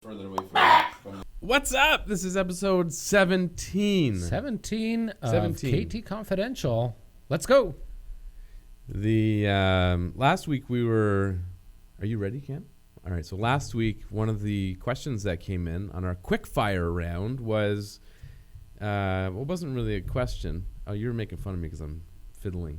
Further away from What's up? This is episode 17. 17 of KT Confidential. Let's go. The last week we were... Are you ready, Cam? All right, so last week, one of the questions that came in on our quickfire round was... well, it wasn't really a question. Oh, you're making fun of me because I'm fiddling.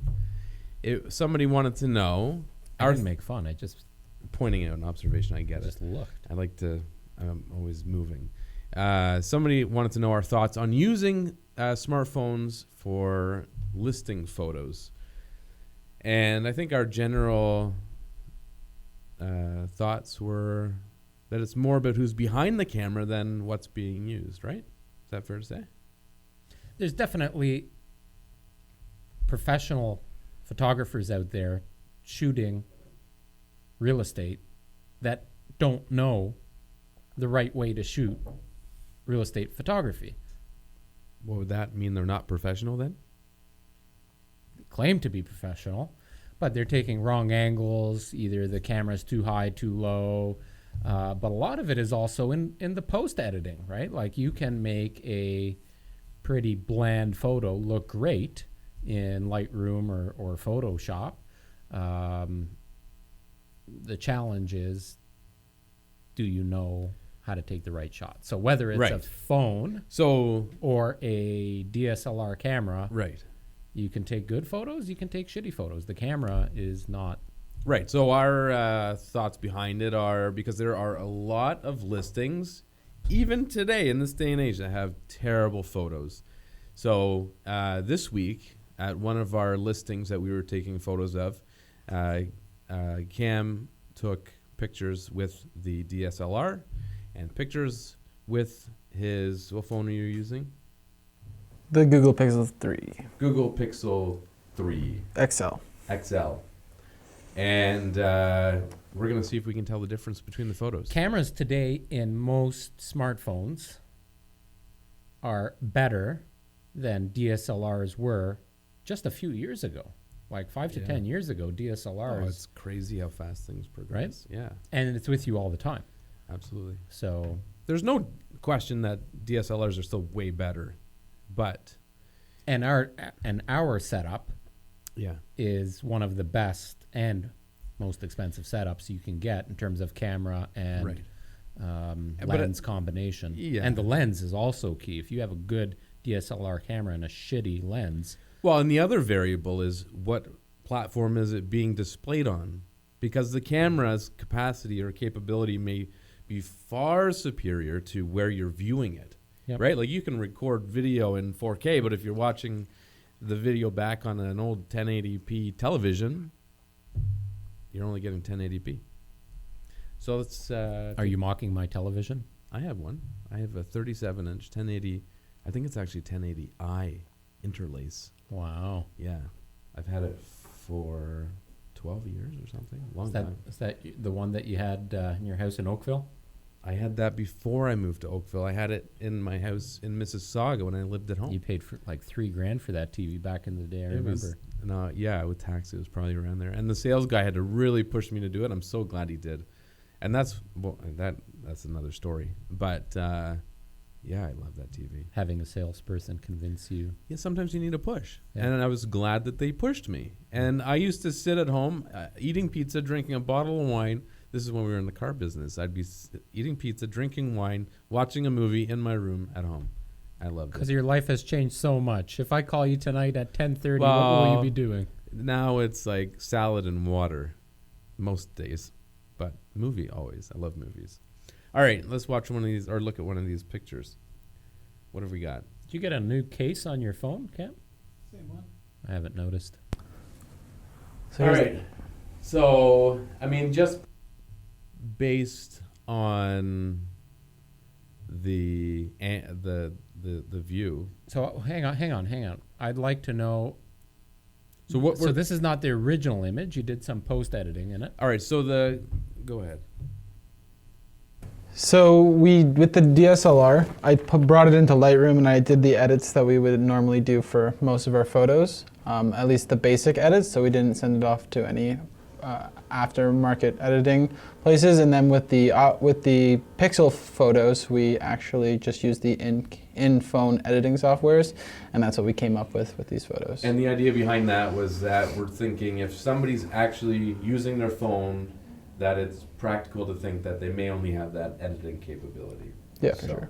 Somebody wanted to know... I didn't make fun. I just... Pointing out an observation, I get it. Just looked. I like to... I'm always moving. Somebody wanted to know our thoughts on using smartphones for listing photos. And I think our general thoughts were that it's more about who's behind the camera than what's being used, right? Is that fair to say? There's definitely professional photographers out there shooting real estate that don't know the right way to shoot real estate photography. What would that mean? They're not professional then? Claim to be professional, but they're taking wrong angles. Either the camera's too high, too low. But a lot of it is also in the post editing, right? Like you can make a pretty bland photo look great in Lightroom or Photoshop. The challenge is, do you know how to take the right shot? So whether it's a phone or a DSLR camera, right? You can take good photos, you can take shitty photos. The camera is not... Right, so our thoughts behind it are, because there are a lot of listings, even today in this day and age, that have terrible photos. So this week, at one of our listings that we were taking photos of, Cam took pictures with the DSLR and pictures with his... What phone are you using? The Google Pixel 3. Google Pixel 3. XL. And we're going to see if we can tell the difference between the photos. Cameras today in most smartphones are better than DSLRs were just a few years ago. Like 5 to 10 years ago, DSLRs... Oh, it's crazy how fast things progress. Right? Yeah. And it's with you all the time. Absolutely. So... There's no question that DSLRs are still way better, but... And our setup is one of the best and most expensive setups you can get in terms of camera and lens combination. Yeah. And the lens is also key. If you have a good DSLR camera and a shitty lens... Well, and the other variable is what platform is it being displayed on? Because the camera's capacity or capability may be far superior to where you're viewing it, right? Like you can record video in 4K, but if you're watching the video back on an old 1080p television, you're only getting 1080p. So it's... Are you mocking my television? I have one. I have a 37-inch 1080... I think it's actually 1080i interlace. Wow. Yeah. I've had it for 12 years or something. Long time. Is that the one that you had in your house in Oakville? I had that before I moved to Oakville. I had it in my house in Mississauga when I lived at home. You paid for like $3,000 for that TV back in the day, I remember. With tax, it was probably around there. And the sales guy had to really push me to do it. I'm so glad he did. And that's another story. But... yeah, I love that TV. Having a salesperson convince you. Yeah, sometimes you need a push. Yeah. And I was glad that they pushed me. And I used to sit at home eating pizza, drinking a bottle of wine. This is when we were in the car business. I'd be eating pizza, drinking wine, watching a movie in my room at home. I loved it. Because your life has changed so much. If I call you tonight at 10:30, what will you be doing? Now it's like salad and water most days. But movie always. I love movies. All right, let's watch one of these or look at one of these pictures. What have we got? Did you get a new case on your phone, Cam? Same one. I haven't noticed. All right. So, I mean, just based on the view. So hang on. I'd like to know. So So this is not the original image. You did some post editing in it. All right. So go ahead. So with the DSLR, I brought it into Lightroom and I did the edits that we would normally do for most of our photos, at least the basic edits, so we didn't send it off to any aftermarket editing places, and then with the Pixel photos, we actually just use the in-phone editing softwares, and that's what we came up with these photos. And the idea behind that was that we're thinking if somebody's actually using their phone, that it's practical to think that they may only have that editing capability. Yeah, for sure.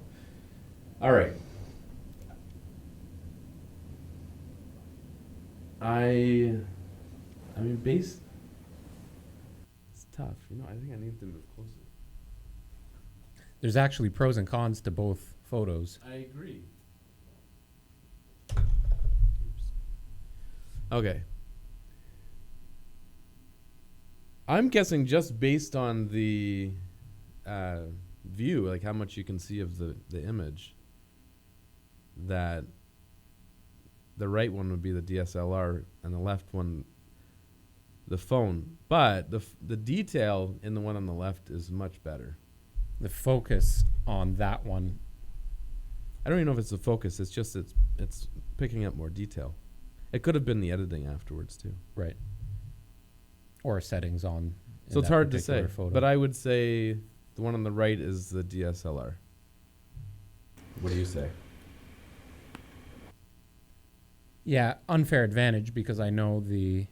All right. I mean, it's tough. I think I need to move closer. There's actually pros and cons to both photos. I agree. Okay. I'm guessing just based on the view, like how much you can see of the image, that the right one would be the DSLR and the left one the phone. But the detail in the one on the left is much better. The focus on that one. I don't even know if it's the focus. It's just it's picking up more detail. It could have been the editing afterwards too. Right. Or settings on. So it's hard to say. Photo. But I would say the one on the right is the DSLR. What do you say? Yeah, unfair advantage because I know the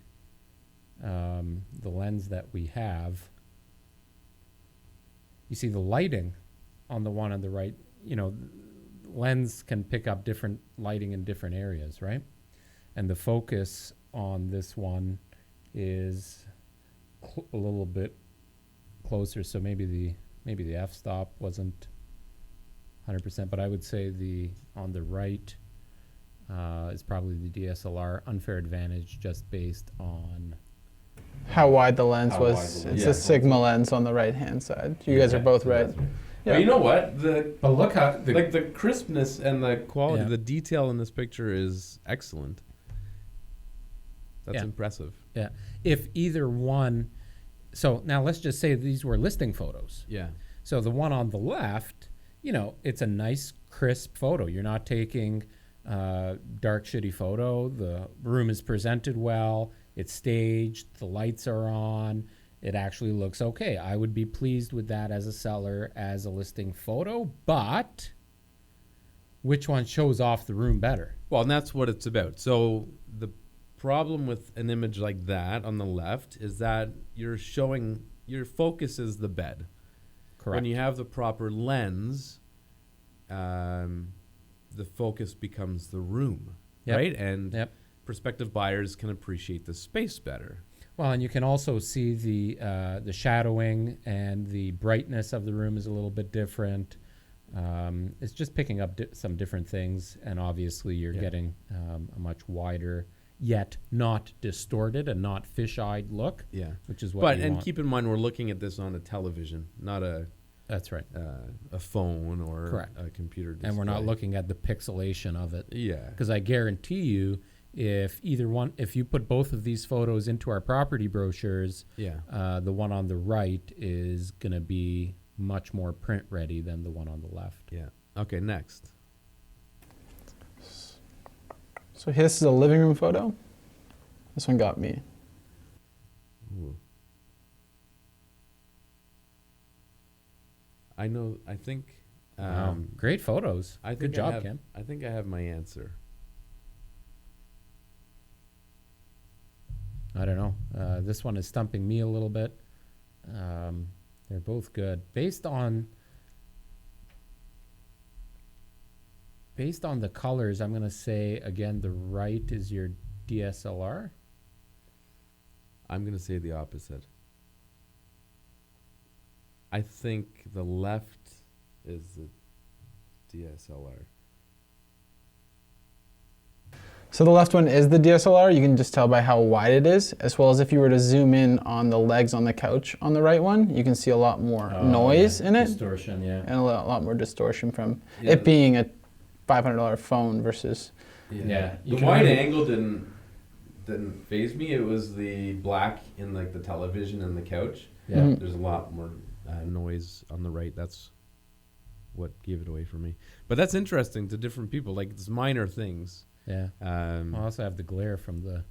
lens that we have. You see the lighting on the one on the right, lens can pick up different lighting in different areas, right? And the focus on this one is a little bit closer, so maybe the f-stop wasn't 100%, but I would say the on the right is probably the DSLR unfair advantage just based on how wide the lens was. It's a Sigma lens on the right-hand side. You guys are both right. Yeah. But you know what? But look how the crispness and the quality, the detail in this picture is excellent. That's impressive. Yeah. If either one, so now let's just say these were listing photos. Yeah. So the one on the left, it's a nice crisp photo. You're not taking dark shitty photo. The room is presented well. It's staged. The lights are on. It actually looks okay. I would be pleased with that as a seller, as a listing photo, but which one shows off the room better? Well, and that's what it's about. So the problem with an image like that on the left is that your focus is the bed. Correct. When you have the proper lens, the focus becomes the room, right? And prospective buyers can appreciate the space better. Well, and you can also see the shadowing and the brightness of the room is a little bit different. It's just picking up some different things, and obviously you're getting a much wider, yet not distorted and not fish-eyed look. Yeah, which is what. But keep in mind, we're looking at this on a television, not a. That's right. A phone or a computer display. And we're not looking at the pixelation of it. Yeah. Because I guarantee you, if you put both of these photos into our property brochures, the one on the right is going to be much more print ready than the one on the left. Yeah. Okay, next. So this is a living room photo. This one got me. Ooh. I think. Wow. Great photos. Good job, Kim. I think I have my answer. I don't know. This one is stumping me a little bit. They're both good. Based on the colors, I'm going to say, again, the right is your DSLR. I'm going to say the opposite. I think the left is the DSLR. So the left one is the DSLR. You can just tell by how wide it is, as well as if you were to zoom in on the legs on the couch on the right one, you can see a lot more noise in it. Distortion, yeah. And a lot more distortion from it being a $500 phone versus... Yeah. The wide angle didn't faze me. It was the black in like the television and the couch. Yeah. Mm-hmm. There's a lot more noise on the right. That's what gave it away for me. But that's interesting to different people. Like, it's minor things. Yeah. I also have the glare from the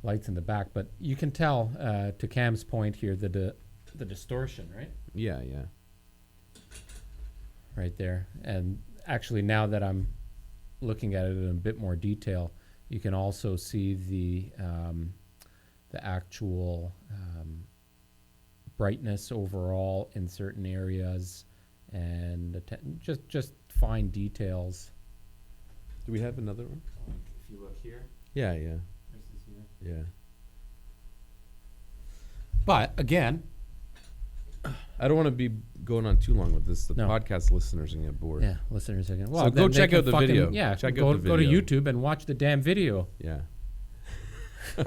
lights in the back, but you can tell to Cam's point here the distortion, right? Yeah. Right there. And actually, now that I'm looking at it in a bit more detail, you can also see the actual brightness overall in certain areas, and just fine details. Do we have another one? If you look here, Yeah. there's this here. Yeah. But again, I don't want to be going on too long with this. The No. podcast listeners are going to get bored. yeah, listeners again. So go then they check can out the video. Yeah, Check out go the go to video. YouTube and watch the damn video. Yeah. Do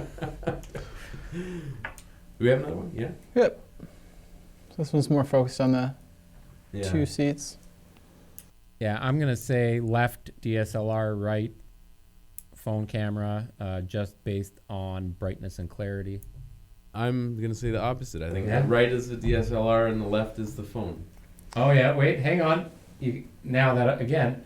we have another one? Yeah. Yep. So this one's more focused on the Yeah. 2 seats. Yeah, I'm gonna say left DSLR, right phone camera, just based on brightness and clarity. I'm going to say the opposite. I think Yeah. the right is the DSLR and the left is the phone. Oh yeah, wait, hang on. Now that again,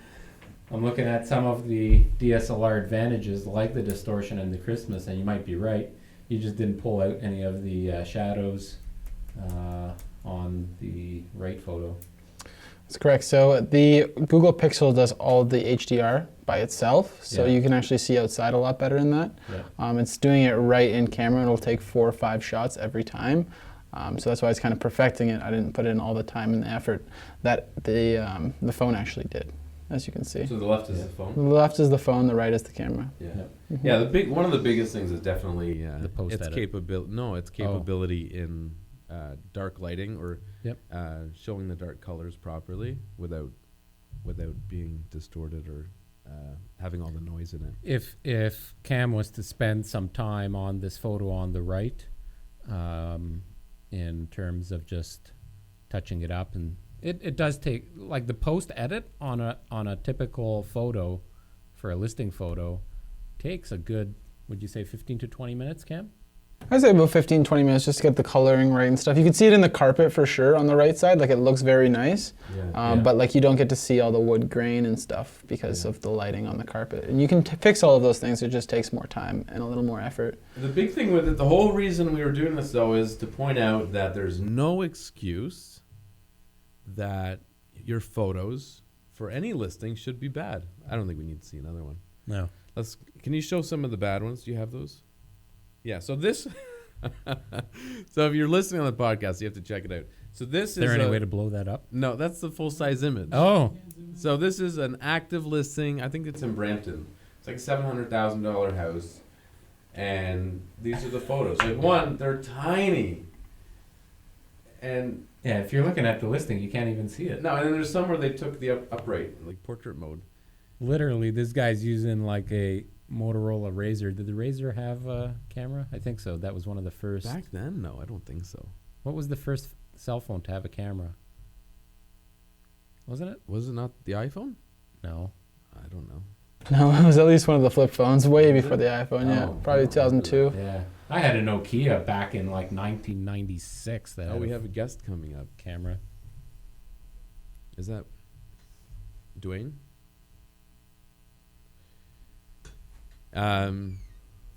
I'm looking at some of the DSLR advantages, like the distortion and the crispness, and you might be right. You just didn't pull out any of the shadows on the right photo. That's correct. So the Google Pixel does all the HDR by itself, so Yeah. you can actually see outside a lot better in that. Yeah. It's doing it right in camera. It'll take 4 or 5 shots every time. So that's why it's kind of perfecting it. I didn't put in all the time and the effort that the phone actually did, as you can see. So the left is Yeah. the phone? The left is the phone, the right is the camera. Yeah. Yeah. Yeah, one of the biggest things is definitely The post its edit. capability. No, its capability in dark lighting or Yep. showing the dark colors properly without being distorted or having all the noise in it. If Cam was to spend some time on this photo on the right, in terms of just touching it up, and it does take, like, the post edit on a typical photo for a listing photo takes a good, would you say 15 to 20 minutes, Cam? I'd say about 15, 20 minutes just to get the coloring right and stuff. You can see it in the carpet for sure on the right side, like it looks very nice. Yeah. But like you don't get to see all the wood grain and stuff because of the lighting on the carpet. And you can fix all of those things, it just takes more time and a little more effort. The big thing with it, the whole reason we were doing this though, is to point out that there's no excuse that your photos for any listing should be bad. I don't think we need to see another one. No. Can you show some of the bad ones? Do you have those? Yeah, so this so if you're listening on the podcast, you have to check it out. So this Is there is any way to blow that up? No, that's the full size image. Oh, So this is an active listing. I think it's in Brampton. It's like a $700,000 house. And these are the photos. Like one, they're tiny. And yeah, if you're looking at the listing, you can't even see it. no, and then there's some where they took the upright, like portrait mode. Literally, this guy's using like a Motorola Razr. Did the Razr have a camera? I think so. That was one of the first. Back then, no, I don't think so. What was the first cell phone to have a camera? Wasn't it? Was it not the iPhone? No. I don't know. No, it was at least one of the flip phones, way before the iPhone, yeah. Oh, Probably no, 2002. Yeah. I had a Nokia back in like 1996 that Oh, had we a have a guest coming up. camera. Is that Dwayne?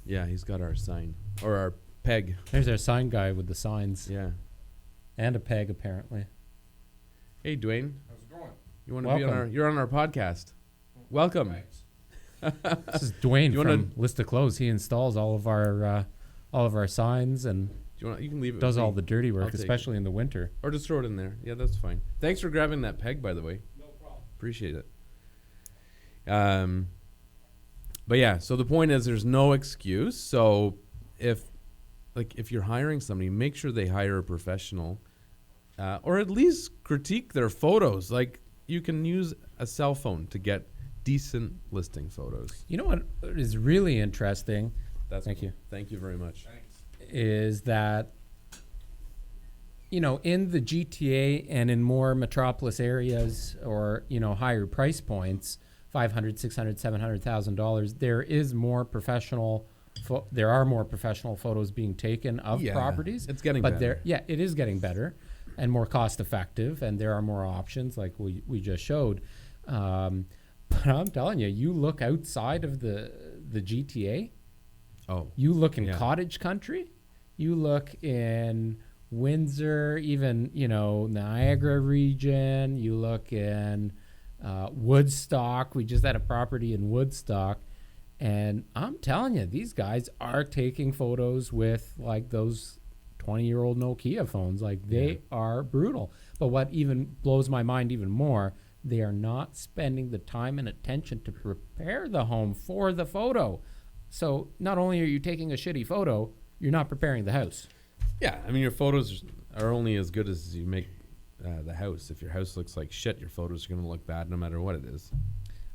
Yeah, he's got our sign or our peg. There's our sign guy with the signs Yeah. and a peg apparently. Hey, Dwayne. How's it going? You want to be on Welcome. you're on our podcast. Welcome. Thanks. This is Dwayne You wanna- from List of Clothes. He installs all of our signs and You can leave it. does with all me. the dirty I'll work, take especially in the winter. Or just throw it in there. Yeah, that's fine. Thanks for grabbing that peg, by the way. No problem. Appreciate it. But yeah, so the point is there's no excuse. So if you're hiring somebody, make sure they hire a professional, or at least critique their photos. Like you can use a cell phone to get decent listing photos. You know what is really interesting Thank you. Thank you very much. Thanks. is that, you know, in the GTA and in more metropolis areas or, you know, higher price points, $500,000, $600,000, $700,000, there is more professional. There are more professional photos being taken of Yeah, properties. it's getting but better. it is getting better and more cost effective, and there are more options like we just showed. But I'm telling you, you look outside of the GTA. Oh, You look in Yeah. cottage country, you look in Windsor, even, Niagara region, you look in Woodstock. We just had a property in Woodstock. And I'm telling you, these guys are taking photos with like those 20-year-old Nokia phones. Like they are brutal. But what even blows my mind even more, they are not spending the time and attention to prepare the home for the photo. So not only are you taking a shitty photo, you're not preparing the house. Yeah, I mean, your photos are only as good as you make the house. If your house looks like shit, your photos are going to look bad no matter what it is.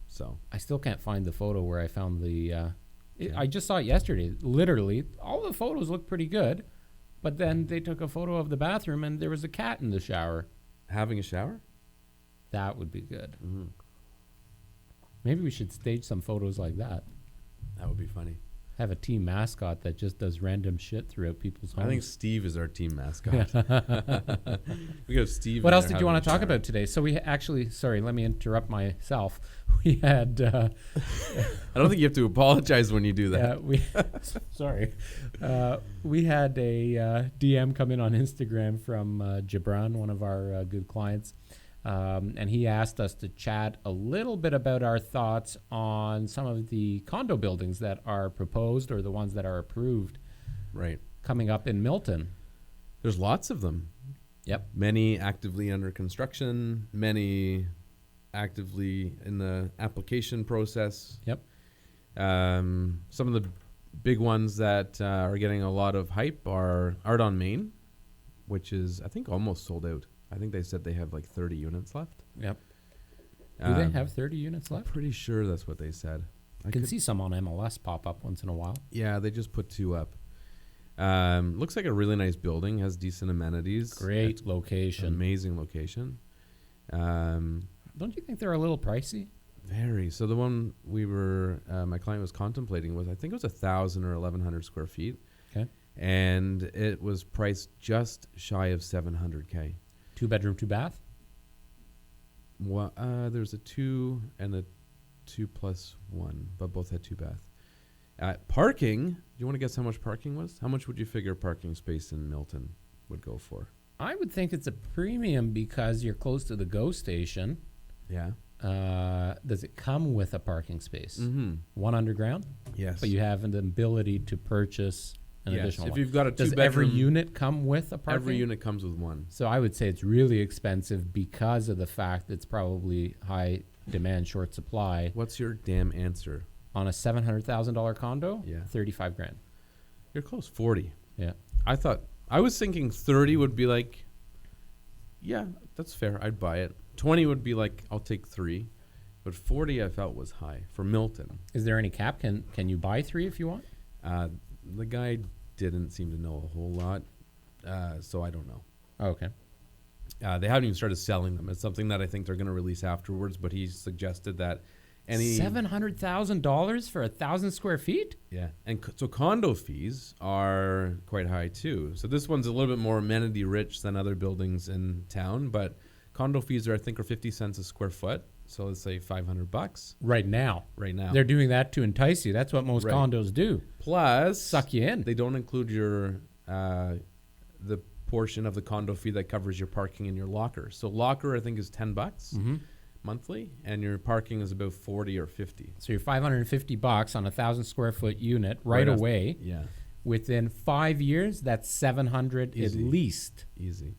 So I still can't find the photo where I found the... I just saw it yesterday. Literally, all the photos look pretty good, but then they took a photo of the bathroom and there was a cat in the shower. having a shower? That would be good. Mm-hmm. Maybe we should stage some photos like that. That would be funny. Have a team mascot that just does random shit throughout people's homes. I think Steve is our team mascot. We got Steve. What in else there did you want having to a talk shower. about today? So we actually, sorry, let me interrupt myself. We had, I don't think you have to apologize when you do that. we had a DM come in on Instagram from Gibran, one of our good clients. And he asked us to chat a little bit about our thoughts on some of the condo buildings that are proposed or the ones that are approved Right. coming up in Milton. There's lots of them. Yep. Many actively under construction, many actively in the application process. Yep. Some of the big ones that are getting a lot of hype are Art on Main, which is, I think, almost sold out. I think they said they have like 30 units left. Yep. Do they have 30 units I'm left? pretty sure that's what they said. I can see some on MLS pop up once in a while. Yeah, they just put 2 up. Looks like a really nice building, has decent amenities. Great location. Amazing location. Don't you think they're a little pricey? Very. So the one my client was contemplating was, I think it was 1,000 or 1,100 square feet. Okay. And it was priced just shy of $700K. 2 bedroom, 2 bath? Well, there's a 2 and a 2+1, but both had 2 bath. Parking, do you want to guess how much parking was? How much would you figure parking space in Milton would go for? I would think it's a premium because you're close to the GO station. Yeah. Does it come with a parking space? Mm-hmm. One underground? Yes. But you have an ability to purchase an additional If one. you've got a Does 2-bedroom, every unit come with a parking? every unit comes with one. So I would say it's really expensive because of the fact that it's probably high demand, short supply. What's your damn answer? On a $700,000 condo? Yeah. 35 grand. You're close. 40. Yeah. I was thinking 30 would be like, yeah, that's fair. I'd buy it. 20 would be like, I'll take 3. But 40 I felt was high for Milton. Is there any cap? Can you buy 3 if you want? The guy didn't seem to know a whole lot, so I don't know. Oh, okay. They haven't even started selling them. It's something that I think they're going to release afterwards, but he suggested that any... $700,000 for 1,000 square feet? Yeah, and so condo fees are quite high too. So this one's a little bit more amenity rich than other buildings in town, but condo fees are 50 cents a square foot. So let's say $500 Right now. right now. They're doing that to entice you. That's what most Right. condos do. Plus, Suck you in. they don't include your the portion of the condo fee that covers your parking and your locker. So locker, I think, is $10 monthly, and your parking is about 40 or 50. So you're $550 on a 1,000 square foot unit right off- away. Yeah, Within 5 years, that's $700 Easy. at least. easy.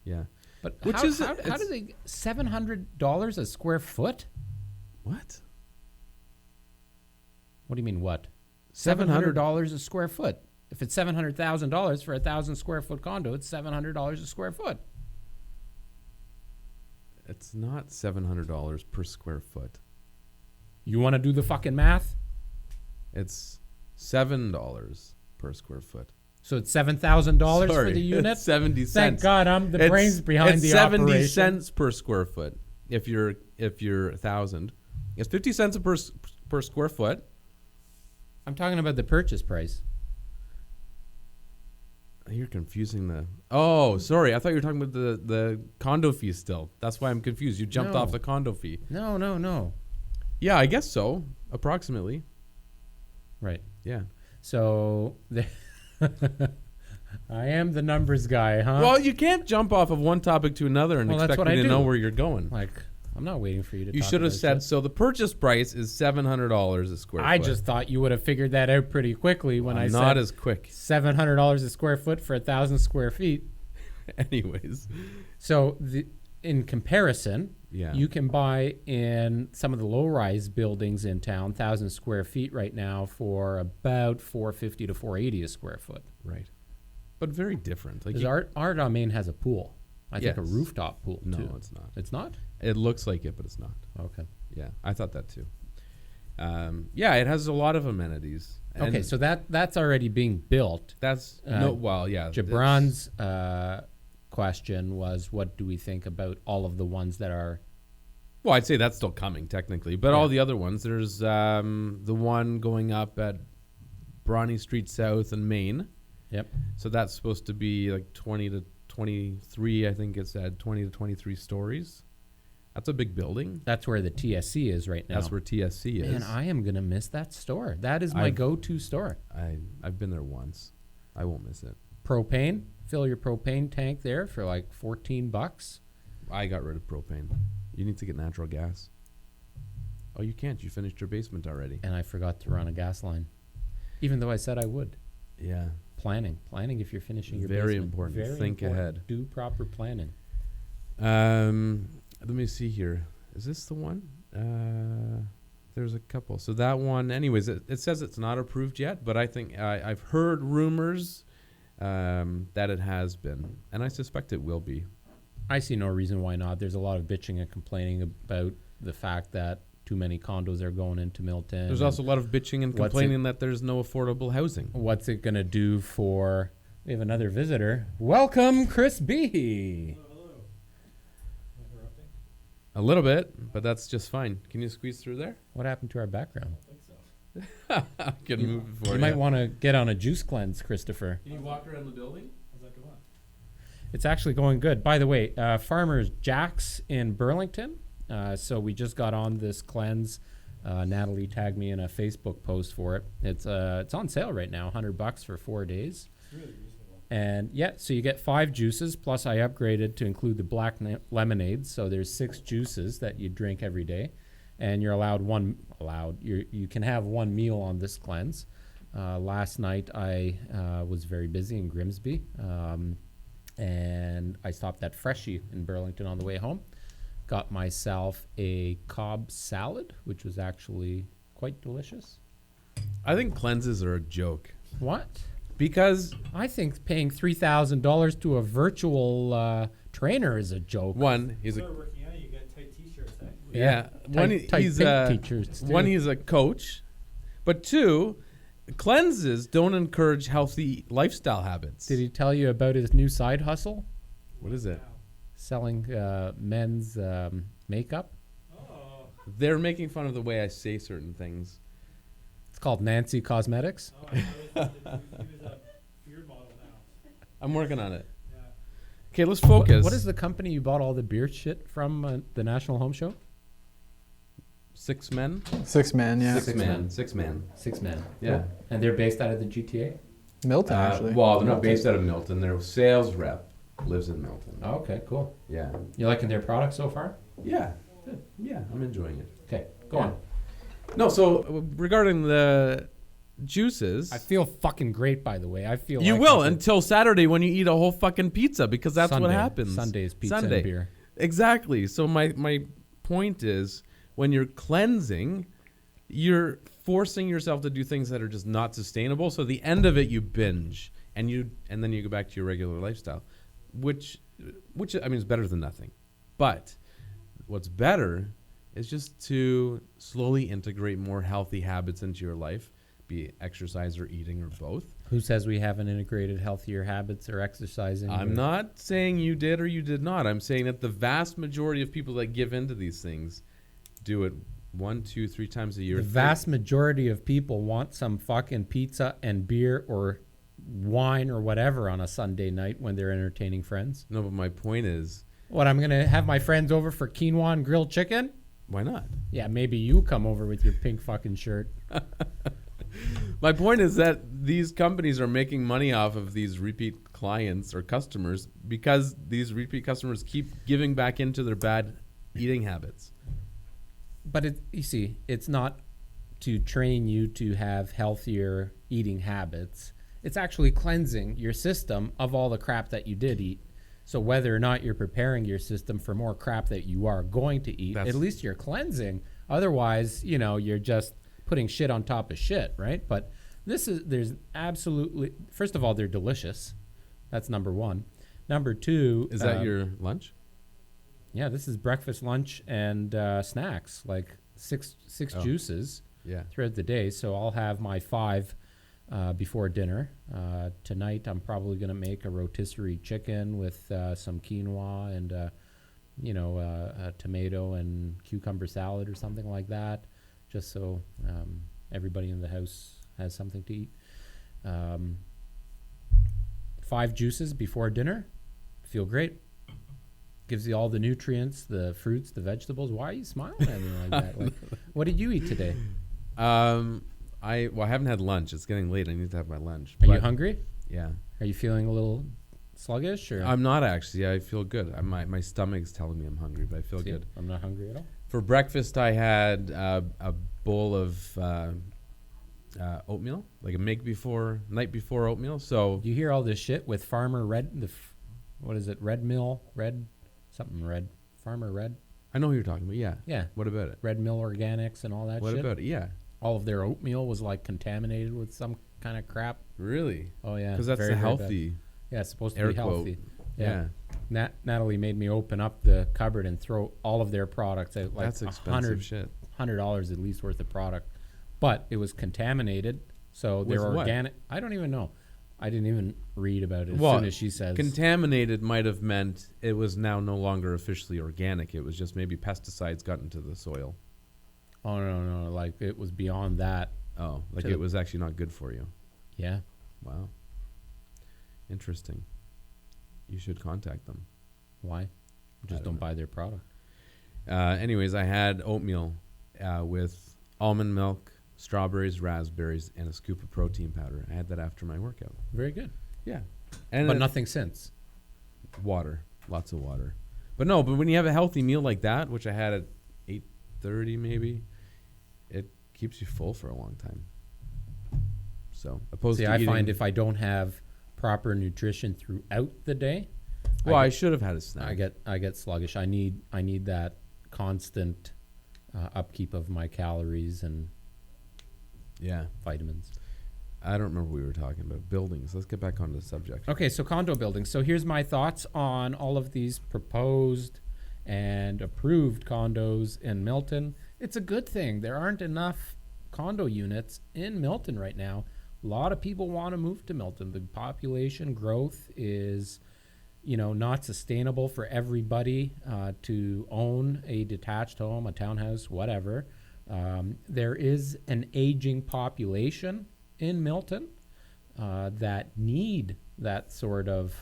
Yeah. But Which how, is how do they $700 a square foot? What? What do you mean what? $700 $700 a square foot. If it's $700,000 for a 1,000 square foot condo, it's $700 a square foot. It's not $700 per square foot. You want to do the fucking math? It's $7 per square foot. So it's $7,000 for Sorry, the unit. it's 70 cents. Thank God I'm the brains behind it's the 70 operation. cents per square foot. If you're 1,000, it's 50 cents per square foot. I'm talking about the purchase price. You're confusing the. Oh, sorry. I thought you were talking about the condo fee still. That's why I'm confused. You jumped No. off the condo fee. No. Yeah, I guess so. Approximately. Right. Yeah. So I am the numbers guy, huh? Well, you can't jump off of one topic to another and Well, that's expect what me I to do. know where you're going. Like, I'm not waiting for you to You talk should have about said, shit. so the purchase price is $700 a square I foot. just thought you would have figured that out pretty quickly when I I'm said not as quick. $700 a square foot for 1,000 square feet. Anyways. So in comparison, Yeah. you can buy in some of the low-rise buildings in town, 1,000 square feet right now for about $450 to $480 a square foot. Right. But very different. Like Because our domain has a pool. I think a Yes. rooftop pool, No, too. it's not. It's not? It looks like it, but it's not. Okay. Yeah, I thought that too. Yeah, it has a lot of amenities. Okay, And so that's already being built. that's yeah. Jabran's question was, what do we think about all of the ones that are... Well, I'd say that's still coming technically, but all the other ones. There's the one going up at Bronny Street South in Maine. Yep. So that's supposed to be like 20 to 23. I think it's at 20 to 23 stories. That's a big building. That's where the TSC is right now. That's where TSC is. Man, I am going to miss that store. That is my go-to store. I've been there once. I won't miss it. Propane. Fill your propane tank there for like $14. I got rid of propane. You need to get natural gas. Oh, you can't. You finished your basement already. And I forgot to run a gas line. Even though I said I would. Yeah. Planning if you're finishing your Very basement. important. Very Think important. ahead. Do proper planning. Let me see here. Is this the one? There's a couple. So that one, anyways, it says it's not approved yet, but I think I've heard rumors that it has been, and I suspect it will be. I see no reason why not. There's a lot of bitching and complaining about the fact that too many condos are going into Milton. There's also a lot of bitching and complaining that there's no affordable housing. What's it going to do for... We have another visitor. Welcome, Chris B. A little bit, but that's just fine. Can you squeeze through there? What happened to our background? I can move it for you. You might want to get on a juice cleanse, Christopher. Can you walk around the building? How's that going? It's actually going good. By the way, Farmer's Jack's in Burlington. So we just got on this cleanse. Natalie tagged me in a Facebook post for it. It's on sale right now, $100 for 4 days. It's really reasonable. And yeah, so you get 5 juices, plus I upgraded to include the black lemonade. So there's 6 juices that you drink every day, and you're you can have one meal on this cleanse. Last night I was very busy in Grimsby, and I stopped at Freshie in Burlington on the way home. Got myself a Cobb salad, which was actually quite delicious. I think cleanses are a joke. What? Because I think paying $3,000 to a virtual trainer is a joke. one, he's So a working out, you get tight t-shirts, eh? yeah. Tight He's pink teachers, too. one, he's a coach, but 2, cleanses don't encourage healthy lifestyle habits. Did he tell you about his new side hustle? What is it? Wow. Selling men's makeup? Oh, They're making fun of the way I say certain things. It's called Nancy Cosmetics. I thought he was a beard model now. I'm working on it. Yeah. Okay, let's focus. What is the company you bought all the beard shit from the National Home Show? 6 Men? 6 men, yeah. 6 Man. 6 Man. 6 Men. Yeah. And they're based out of the GTA? Milton, actually. Well, they're not based out of Milton. Their sales rep lives in Milton. Oh, okay, cool. Yeah. You liking their product so far? Yeah. Yeah, I'm enjoying it. Okay, go Yeah. on. No, so regarding the juices, I feel fucking great, by the way. I feel you like will I could- until Saturday when you eat a whole fucking pizza, because that's Sunday. what happens. Sunday's pizza Sunday. and beer. Exactly. So my point is, when you're cleansing, you're forcing yourself to do things that are just not sustainable. So the end of it, you binge, and then you go back to your regular lifestyle, which I mean is better than nothing. But what's better is just to slowly integrate more healthy habits into your life, be it exercise or eating or both. Who says we haven't integrated healthier habits or exercising? I'm or- not saying you did or you did not. I'm saying that the vast majority of people that give into these things do it 1, 2, 3 times a year. The vast majority of people want some fucking pizza and beer or wine or whatever on a Sunday night when they're entertaining friends. No, but my point is, What, I'm going to have my friends over for quinoa and grilled chicken? why not? Yeah, maybe you come over with your pink fucking shirt. My point is that these companies are making money off of these repeat clients or customers because these repeat customers keep giving back into their bad eating habits. But you see, it's not to train you to have healthier eating habits. It's actually cleansing your system of all the crap that you did eat. So whether or not you're preparing your system for more crap that you are going to eat, at least you're cleansing. Otherwise, you're just putting shit on top of shit, right? But there's absolutely, first of all, they're delicious. That's number one. Number two. Is that your lunch? Yeah, this is breakfast, lunch, and snacks, like six juices throughout the day. So I'll have my 5 before dinner. Tonight, I'm probably going to make a rotisserie chicken with some quinoa and, a tomato and cucumber salad or something like that, just so everybody in the house has something to eat. 5 juices before dinner. Feel great. Gives you all the nutrients, the fruits, the vegetables. Why are you smiling at me like that? Like, what did you eat today? I haven't had lunch. It's getting late. I need to have my lunch. Are you hungry? Yeah. Are you feeling a little sluggish? Or? I'm not actually. I feel good. My stomach's telling me I'm hungry, but I feel good. I'm not hungry at all. For breakfast, I had a bowl of oatmeal, like a night before oatmeal. So you hear all this shit with Farmer Red. What is it? Red Mill? Farmer Red? I know who you're talking about. Yeah. Yeah. What about it? Red Mill Organics and all that shit. What about it? Yeah. All of their oatmeal was like contaminated with some kind of crap. Really? Oh yeah. Because that's very, the very healthy. bad. Yeah, it's supposed to air be healthy. quote. Yeah. Natalie made me open up the cupboard and throw all of their products out, like that's expensive shit. $100 at least worth of product, but it was contaminated. So they're organic. I don't even know. I didn't even read about it as soon as she says. Contaminated might have meant it was now no longer officially organic. It was just maybe pesticides got into the soil. Oh, no. Like it was beyond that. Oh, like it was actually not good for you. Yeah. Wow. Interesting. You should contact them. Why? Just don't buy their product. Anyways, I had oatmeal with almond milk, strawberries, raspberries, and a scoop of protein powder. I had that after my workout. Very good. Yeah. But nothing since. Water. Lots of water. But when you have a healthy meal like that, which I had at 8:30 maybe, it keeps you full for a long time. So, I find if I don't have proper nutrition throughout the day, I should have had a snack. I get sluggish. I need that constant upkeep of my calories and vitamins. I don't remember what we were talking about. Buildings. Let's get back onto the subject. Okay, so condo buildings. So here's my thoughts on all of these proposed and approved condos in Milton. It's a good thing. There aren't enough condo units in Milton right now. A lot of people want to move to Milton. The population growth is, not sustainable for everybody to own a detached home, a townhouse, whatever. There is an aging population in Milton that need that sort of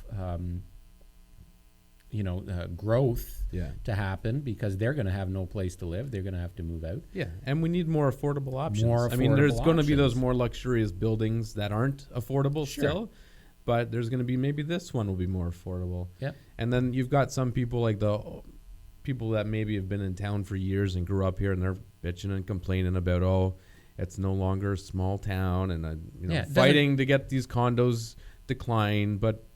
growth to happen because they're going to have no place to live. They're going to have to move out. Yeah, and we need more affordable options. There's going to be those more luxurious buildings that aren't affordable still, but there's going to be maybe this one will be more affordable. Yep. And then you've got some people like the people that maybe have been in town for years and grew up here and they're bitching and complaining about, it's no longer a small town and fighting to get these condos declined, but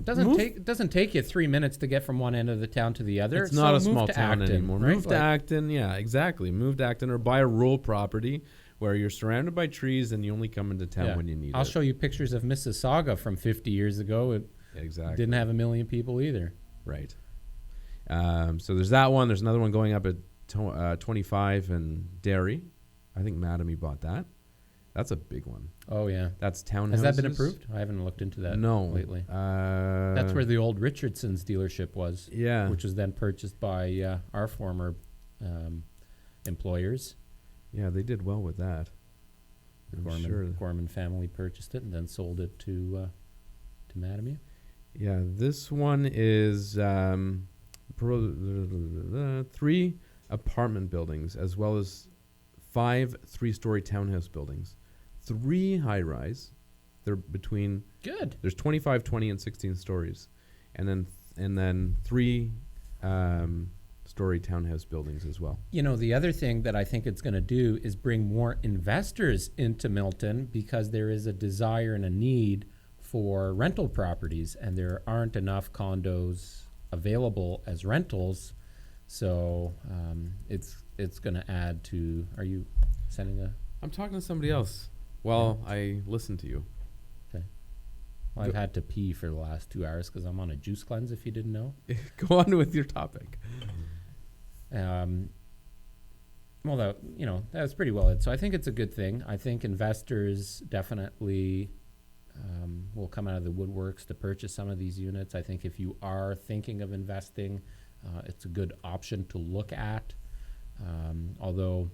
doesn't take you 3 minutes to get from one end of the town to the other. It's not a small town anymore. Right? Move to Acton, yeah, exactly. Move to Acton or buy a rural property where you're surrounded by trees and you only come into town when you need it. I'll show you pictures of Mississauga from 50 years ago. It didn't have 1 million people either. Right. So there's that one. There's another one going up at 25 in Derry. I think Mattamy bought that. That's a big one. Oh, yeah. That's townhouses. Has that been approved? I haven't looked into that lately. That's where the old Richardson's dealership was. Yeah. Which was then purchased by our former employers. Yeah, they did well with that. The Kormen family purchased it and then sold it to Mattamy. Yeah, this one is 3 apartment buildings as well as 5 3-story townhouse buildings. 3 high-rise. They're between. Good. There's 25, 20, and 16 stories, and then 3 story townhouse buildings as well. You know, the other thing that I think it's going to do is bring more investors into Milton, because there is a desire and a need for rental properties, and there aren't enough condos available as rentals. So it's going to add to. Are you sending a? I'm talking to somebody else while I listen to you. Okay. Well, I've had to pee for the last 2 hours because I'm on a juice cleanse, if you didn't know. Go on with your topic. Well, that was pretty well it. So I think it's a good thing. I think investors definitely will come out of the woodworks to purchase some of these units. I think if you are thinking of investing, it's a good option to look at. Although,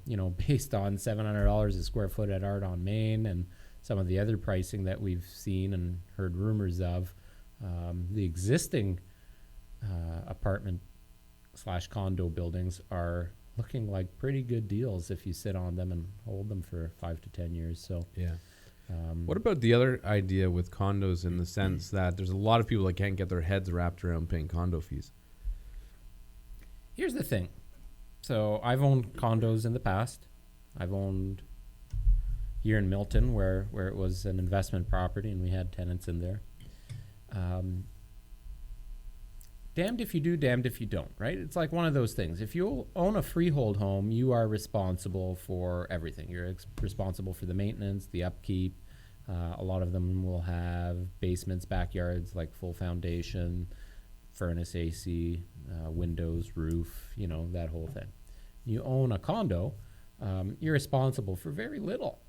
based on $700 a square foot at Art on Main and some of the other pricing that we've seen and heard rumors of, the existing apartment / condo buildings are looking like pretty good deals if you sit on them and hold them for 5 to 10 years. So yeah. What about the other idea with condos, in the sense that there's a lot of people that can't get their heads wrapped around paying condo fees? Here's the thing. So I've owned condos in the past. I've owned here in Milton where it was an investment property and we had tenants in there. Damned if you do, damned if you don't, right? It's like one of those things. If you own a freehold home, you are responsible for everything. You're responsible for the maintenance, the upkeep. A lot of them will have basements, backyards, like full foundation, furnace, AC, windows, roof, that whole thing. You own a condo, you're responsible for very little.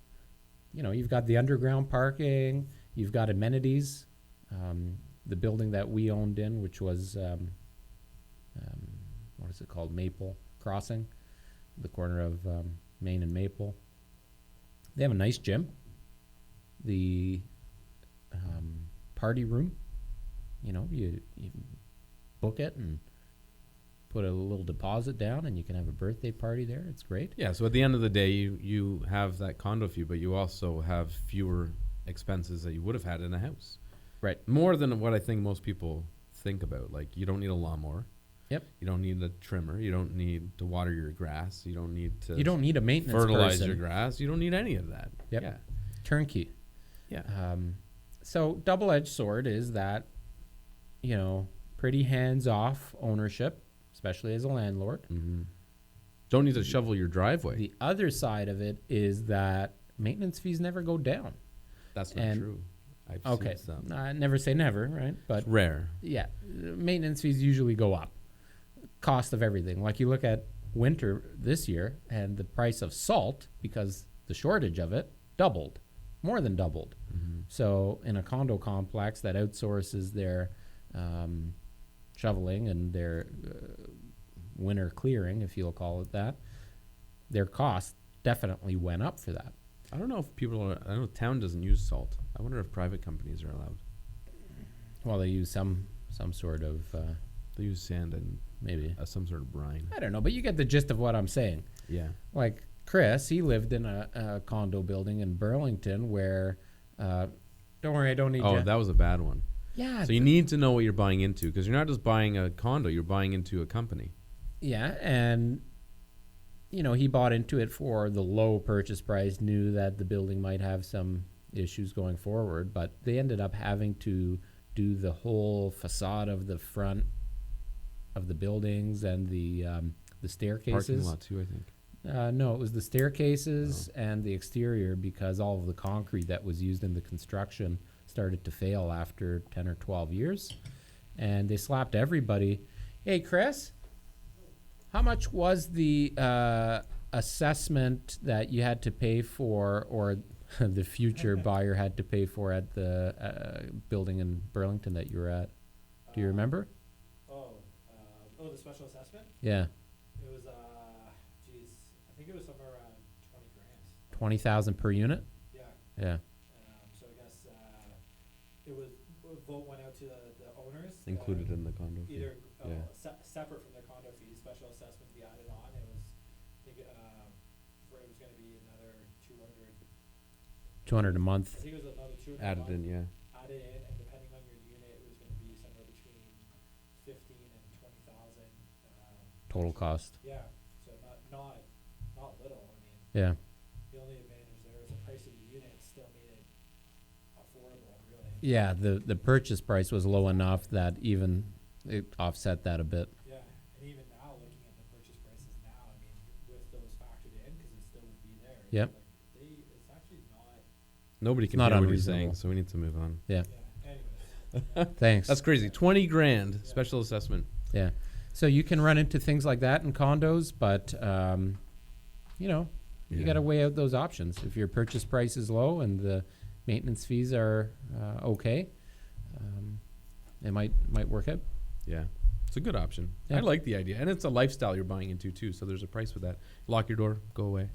You've got the underground parking, you've got amenities. The building that we owned in, which was, what is it called? Maple Crossing, the corner of Main and Maple. They have a nice gym. The party room, you book it and put a little deposit down and you can have a birthday party there. It's great. Yeah, so at the end of the day, you have that condo fee, but you also have fewer expenses that you would have had in a house. Right. More than what I think most people think about. Like, you don't need a lawnmower. Yep. You don't need a trimmer. You don't need to water your grass. You don't need to. You don't need a maintenance fertilize person. your grass. You don't need any of that. Yep. Yeah. Turnkey. Yeah. So double-edged sword is that, pretty hands-off ownership, especially as a landlord. Mm-hmm. Don't need to shovel your driveway. The other side of it is that maintenance fees never go down. That's not true. I've seen some. Never say never, right? But it's rare. Yeah, maintenance fees usually go up. Cost of everything. Like you look at winter this year, and the price of salt, because the shortage of it, doubled, more than doubled. Mm-hmm. So in a condo complex that outsources their shoveling and their winter clearing, if you'll call it that, their cost definitely went up for that. I don't know if I know town doesn't use salt. I wonder if private companies are allowed. Well, they use some sort of They use sand and maybe some sort of brine. I don't know, but you get the gist of what I'm saying. Yeah. Like Chris, he lived in a condo building in Burlington where, don't worry, I don't need you. Oh, that was a bad one. Yeah. So you need to know what you're buying into, because you're not just buying a condo, you're buying into a company. Yeah, and he bought into it for the low purchase price, knew that the building might have some issues going forward, but they ended up having to do the whole facade of the front of the buildings and the staircases. Parking lot too, I think. No, it was the staircases and the exterior, because all of the concrete that was used in the construction started to fail after 10 or 12 years. And they slapped everybody. Hey, Chris, how much was the assessment that you had to pay for, or the future buyer had to pay for, at the building in Burlington that you were at? Do you remember? The special assessment? Yeah. It was, I think it was somewhere around 20 grand. 20,000 per unit? Yeah. Yeah. So I guess it was, a vote went out to the owners. Included in the condo fee. Either Yeah. separate from their condo fees, special assessment to be added on. It was, I think, it was going to be another 200. $200 a month. I think it was another 200 Added in, yeah. added in, and depending on your unit, it was going to be somewhere between 15 and 20,000. Total cost. Yeah, so not little. I mean, Yeah. the only advantage there is the price of the unit still made it affordable, really. Yeah, the purchase price was low enough that even it offset that a bit. Yeah, and even now, looking at the purchase prices now, I mean, with those factored in, because it still would be there. Yep. Like it's actually not. Nobody can not hear what he's unreasonable. saying, so we need to move on. Yeah. Yeah. Anyways. Thanks. That's crazy. 20 grand special assessment. Yeah. So you can run into things like that in condos, but you Yeah. got to weigh out those options. If your purchase price is low and the maintenance fees are okay, it might work out. Yeah. It's a good option. Yeah. I like the idea. And it's a lifestyle you're buying into too, so there's a price with that. Lock your door, go away.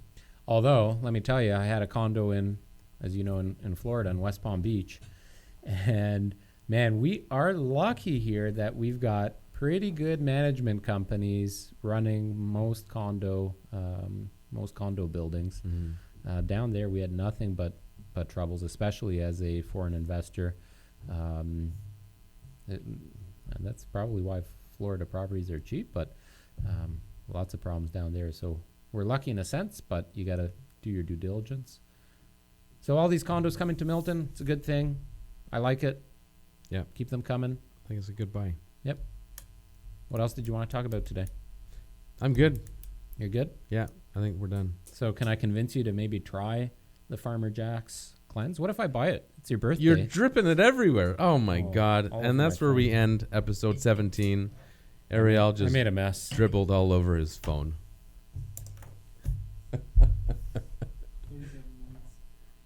Although, let me tell you, I had a condo in, as you know, in Florida, in West Palm Beach. And man, we are lucky here that we've got pretty good management companies running most condo buildings. Down there, we had nothing but troubles, especially as a foreign investor. And that's probably why Florida properties are cheap, but lots of problems down there. So we're lucky in a sense, but you got to do your due diligence. So all these condos coming to Milton, it's a good thing. I like it. Yeah. Keep them coming. I think it's a good buy. Yep. What else did you want to talk about today? I'm good. You're good? Yeah, I think we're done. So can I convince you to maybe try the Farmer Jack's cleanse? What if I buy it? It's your birthday. You're dripping it everywhere. Oh my God. all over And that's my where we phone. end episode 17. Ariel I just made a mess. dribbled all over his phone.